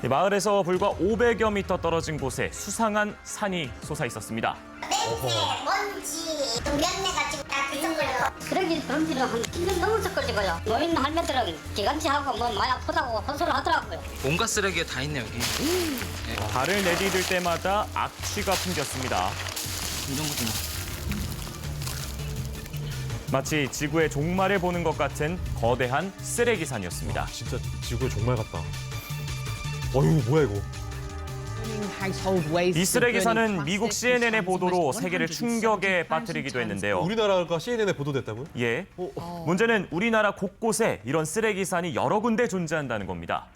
마을에서 불과 500여 미터 떨어진 곳에 수상한 산이 솟아 있었습니다. 냄새, 먼지, 또 면내가 지금 다 뒤섞여요. 그러기 그런지는 한 1년 넘었을 걸리고요. 노인 할매들은 기관지하고 뭐 많이 아프다고 혼소를 하더라고요. 온갖 쓰레기가 다 있네 여기. 발을 내디딜 때마다 악취가 풍겼습니다. 이런 거구나. 마치 지구의 종말을 보는 것 같은 거대한 쓰레기산이었습니다. 진짜 지구의 종말 같다. 어휴, 뭐야 이거. 이 쓰레기산은 미국 CNN의 보도로 세계를 충격에 빠뜨리기도 했는데요. 우리나라가 CNN에 보도됐다고요? 예. 문제는 우리나라 곳곳에 이런 쓰레기산이 여러 군데 존재한다는 겁니다.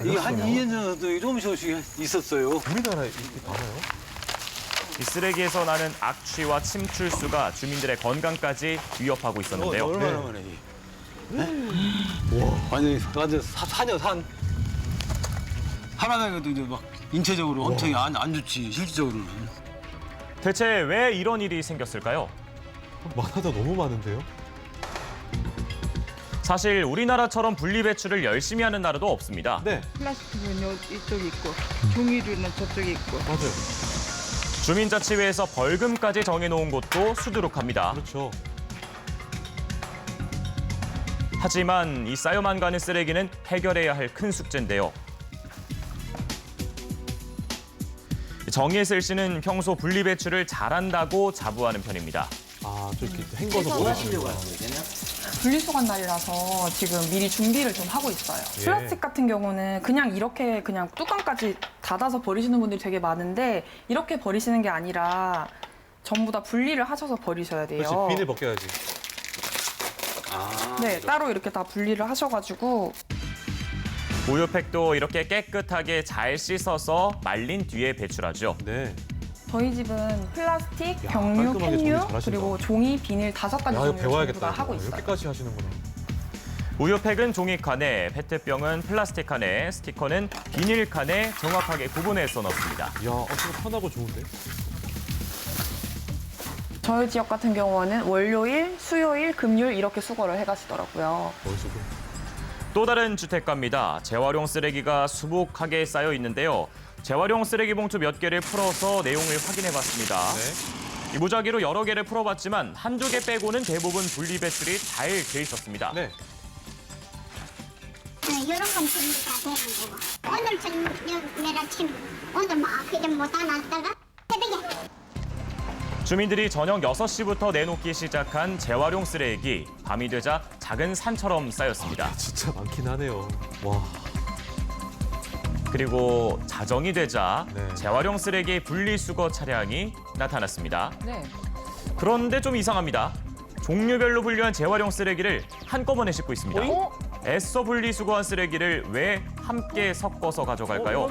이게 한 2년 전에도 이런 소식이 있었어요. 우리나라에 이렇게 많아요? 이 쓰레기에서 나는 악취와 침출수가 주민들의 건강까지 위협하고 있었는데요. 얼마나 많아 이. 완전 산이야 산. 하나만해도 이제 막 인체적으로 엄청 안 좋지 실질적으로는. 대체 왜 이런 일이 생겼을까요? 많아도 너무 많은데요? 사실 우리나라처럼 분리배출을 열심히 하는 나라도 없습니다. 네, 플라스틱은 이쪽에 있고 종이류는 저쪽에 있고. 맞아요. 주민자치회에서 벌금까지 정해놓은 곳도 수두룩합니다. 그렇죠. 하지만 이 쌓여만 가는 쓰레기는 해결해야 할 큰 숙제인데요. 정예슬 씨는 평소 분리배출을 잘한다고 자부하는 편입니다. 아, 저 이렇게 헹궈서 보내시는 거예요. 분리수거 날이라서 지금 미리 준비를 좀 하고 있어요. 예. 플라스틱 같은 경우는 그냥 이렇게 그냥 뚜껑까지 닫아서 버리시는 분들이 되게 많은데 이렇게 버리시는 게 아니라 전부 다 분리를 하셔서 버리셔야 돼요. 그렇지, 비닐 벗겨야지. 네, 따로 이렇게 다 분리를 하셔가지고 우유팩도 이렇게 깨끗하게 잘 씻어서 말린 뒤에 배출하죠. 네. 저희 집은 플라스틱, 야, 경유, 깔끔하게 정리 펜유, 잘하신다. 그리고 종이, 비닐 5가지 야, 이거 종류를 배워야겠다. 전부 다 하고 이거. 있어요. 이렇게까지 하시는구나. 우유팩은 종이칸에, 페트병은 플라스틱칸에, 스티커는 비닐칸에 정확하게 구분해서 넣습니다. 이야, 엄청 편하고 좋은데? 저희 지역 같은 경우는 월요일, 수요일, 금요일 이렇게 수거를 해가시더라고요. 멋있고. 또 다른 주택가입니다. 재활용 쓰레기가 수북하게 쌓여 있는데요. 재활용 쓰레기 봉투 몇 개를 풀어서 내용을 확인해봤습니다. 네. 이 무작위로 여러 개를 풀어봤지만 한두 개 빼고는 대부분 분리배출이 잘 돼 있었습니다. 네. 이런 건 분리 다 되는 거고. 오늘 저녁 내일 아침 오늘 막 그게 못 안았다가 새벽에 주민들이 저녁 6시부터 내놓기 시작한 재활용 쓰레기. 밤이 되자 작은 산처럼 쌓였습니다. 진짜 많긴 하네요. 와. 그리고 자정이 되자 네. 재활용 쓰레기 분리수거 차량이 나타났습니다. 네. 그런데 좀 이상합니다. 종류별로 분류한 재활용 쓰레기를 한꺼번에 싣고 있습니다. 애써 분리수거한 쓰레기를 왜 함께 섞어서 가져갈까요?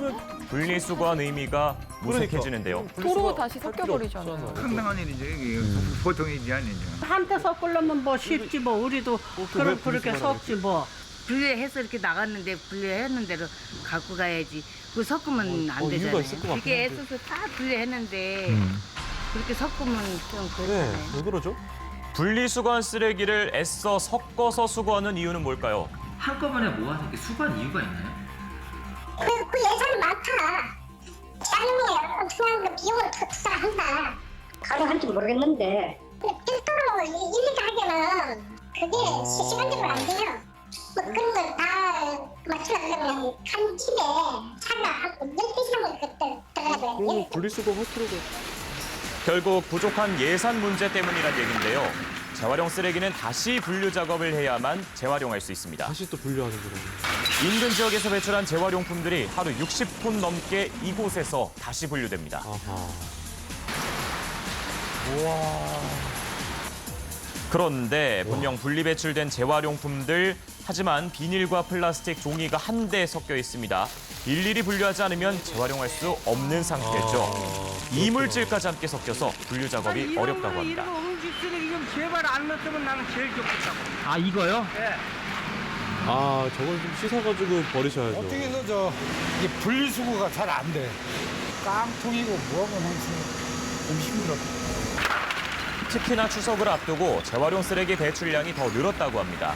분리수거한 의미가 무색해지는데요. 도로 다시 섞여버리잖아요. 상당한 일이죠. 이게 보통 일이 아니죠. 한테 섞으려면 뭐 쉽지 뭐 우리도 그럼 그렇게 섞지 뭐. 분리해서 이렇게 나갔는데 분리했는 대로 갖고 가야지. 그거 섞으면 안 이유가 되잖아요. 있을 것 같긴 그렇게 한데. 애써서 다 분리했는데 그렇게 섞으면 좀 네. 그렇잖아요. 왜 그러죠? 분리수거한 쓰레기를 애써 섞어서 수거하는 이유는 뭘까요? 한꺼번에 모아서 이렇게 수거한 이유가 있나요? 그 예산이 많다. 짜증이 엉뚱한 거 비용을 더 투자한다. 가능할지 모르겠는데 별도로 일일이 하기는 그게 시간적으로 안 돼요. 뭐 그런 걸 다 맞추려면 한 집에 차가 한 10대 이상은 그때 들어가야 그리고 돼요. 분리수거 할 필요가. 결국 부족한 예산 문제 때문이란 얘기인데요. 재활용 쓰레기는 다시 분류 작업을 해야만 재활용할 수 있습니다. 다시 또 분류하는구나. 인근 지역에서 배출한 재활용품들이 하루 60톤 넘게 이곳에서 다시 분류됩니다. 아하. 그런데 분명 분리배출된 재활용품들, 하지만 비닐과 플라스틱, 종이가 한데 섞여 있습니다. 일일이 분류하지 않으면 재활용할 수 없는 상태죠. 이물질까지 함께 섞여서 분류 작업이 어렵다고 합니다. 이런 음식 쓰레기 좀 제발 안 넣었으면 나는 제일 좋겠다고. 아 이거요? 예. 아, 저걸 좀 씻어가지고 버리셔야죠. 어떻게 해서 이게 분리수거가 잘 안 돼. 깡통이고 뭐하고 항상 좀 힘들어. 특히나 추석을 앞두고 재활용 쓰레기 배출량이 더 늘었다고 합니다.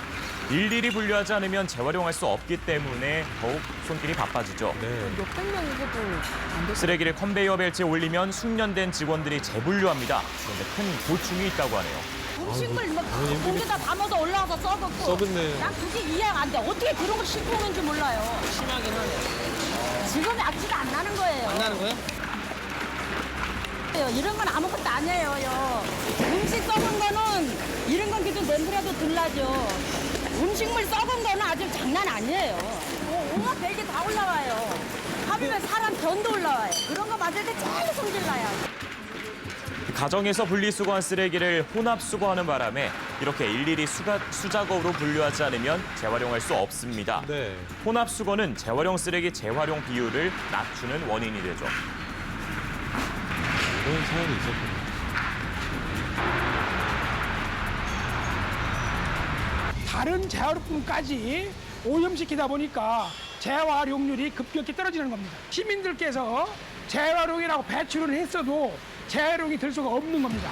일일이 분류하지 않으면 재활용할 수 없기 때문에 더욱 손길이 바빠지죠. 몇백 명이 해도 안 될 쓰레기를 컨베이어 벨트에 올리면 숙련된 직원들이 재분류합니다. 그런데 큰 고충이 있다고 하네요. 음식물 뭐 공기다 담아서 올라와서 썩었고. 썩었네. 난 그게 이해가 안 돼. 어떻게 그런 걸 싣고 오는지 몰라요. 심하긴 하네. 지금 악취가 안 나는 거예요. 안 나는 거예요? 이런 건 아무것도 아니에요. 음식 썩은 거는 이런 건 그래도 냄새라도 덜 나죠. 음식물 썩은 거는 아주 장난 아니에요. 온갖 별게 다 올라와요. 하루에 사람 변도 올라와요. 그런 거 맞을 때 제일 성질 나요. 가정에서 분리수거한 쓰레기를 혼합수거하는 바람에 이렇게 일일이 수작업으로 분류하지 않으면 재활용할 수 없습니다. 네. 혼합수거는 재활용 쓰레기 재활용 비율을 낮추는 원인이 되죠. 그런 사연이 있었군요. 다른 재활용품까지 오염시키다 보니까 재활용률이 급격히 떨어지는 겁니다. 시민들께서 재활용이라고 배출을 했어도 재활용이 될 수가 없는 겁니다.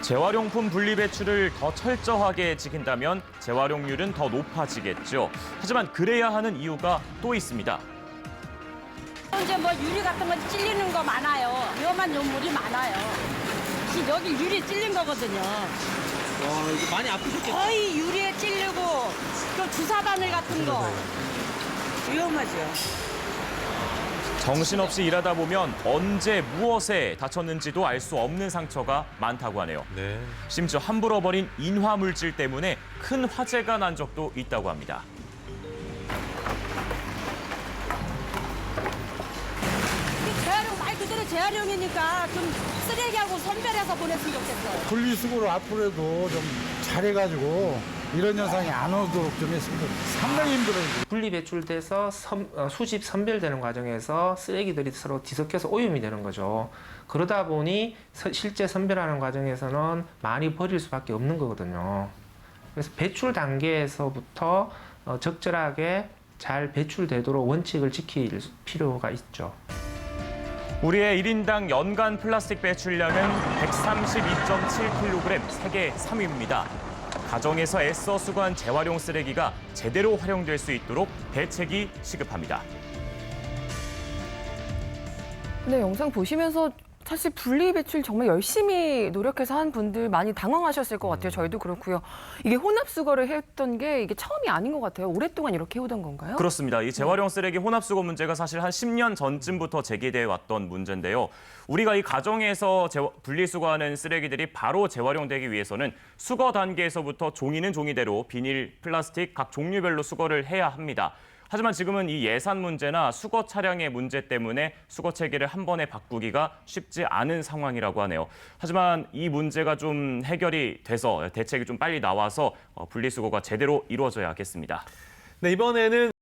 재활용품 분리 배출을 더 철저하게 지킨다면 재활용률은 더 높아지겠죠. 하지만 그래야 하는 이유가 또 있습니다. 이제 뭐 유리 같은 거 찔리는 거 많아요. 위험한 요물이 많아요. 여기 유리 찔린 거거든요. 와, 이거 많이 아프셨겠다. 거의 유리에 찔리고 또 주사 바늘 같은 거 위험하죠. 정신없이 일하다 보면 언제 무엇에 다쳤는지도 알 수 없는 상처가 많다고 하네요. 네. 심지어 함부로 버린 인화물질 때문에 큰 화재가 난 적도 있다고 합니다. 재활용 말 그대로 재활용이니까 좀 쓰레기하고 선별해서 보냈으면 좋겠어요. 분리수거를 앞으로도 좀 잘해가지고 이런 현상이 안 오도록 좀 했으면 좋겠어요. 상당히 힘들어요. 분리 배출돼서 수집 선별되는 과정에서 쓰레기들이 서로 뒤섞여서 오염이 되는 거죠. 그러다 보니 실제 선별하는 과정에서는 많이 버릴 수밖에 없는 거거든요. 그래서 배출 단계에서부터 적절하게 잘 배출되도록 원칙을 지킬 필요가 있죠. 우리의 1인당 연간 플라스틱 배출량은 132.7kg, 세계 3위입니다. 가정에서 애써 수거한 재활용 쓰레기가 제대로 활용될 수 있도록 대책이 시급합니다. 네, 영상 보시면서 사실 분리배출 정말 열심히 노력해서 한 분들 많이 당황하셨을 것 같아요. 저희도 그렇고요. 이게 혼합수거를 했던 게 이게 처음이 아닌 것 같아요. 오랫동안 이렇게 해오던 건가요? 그렇습니다. 이 재활용 쓰레기 혼합수거 문제가 사실 한 10년 전쯤부터 제기돼 왔던 문제인데요. 우리가 이 가정에서 분리수거하는 쓰레기들이 바로 재활용되기 위해서는 수거 단계에서부터 종이는 종이대로 비닐, 플라스틱 각 종류별로 수거를 해야 합니다. 하지만 지금은 이 예산 문제나 수거 차량의 문제 때문에 수거 체계를 한 번에 바꾸기가 쉽지 않은 상황이라고 하네요. 하지만 이 문제가 좀 해결이 돼서 대책이 좀 빨리 나와서 분리수거가 제대로 이루어져야겠습니다. 네, 이번에는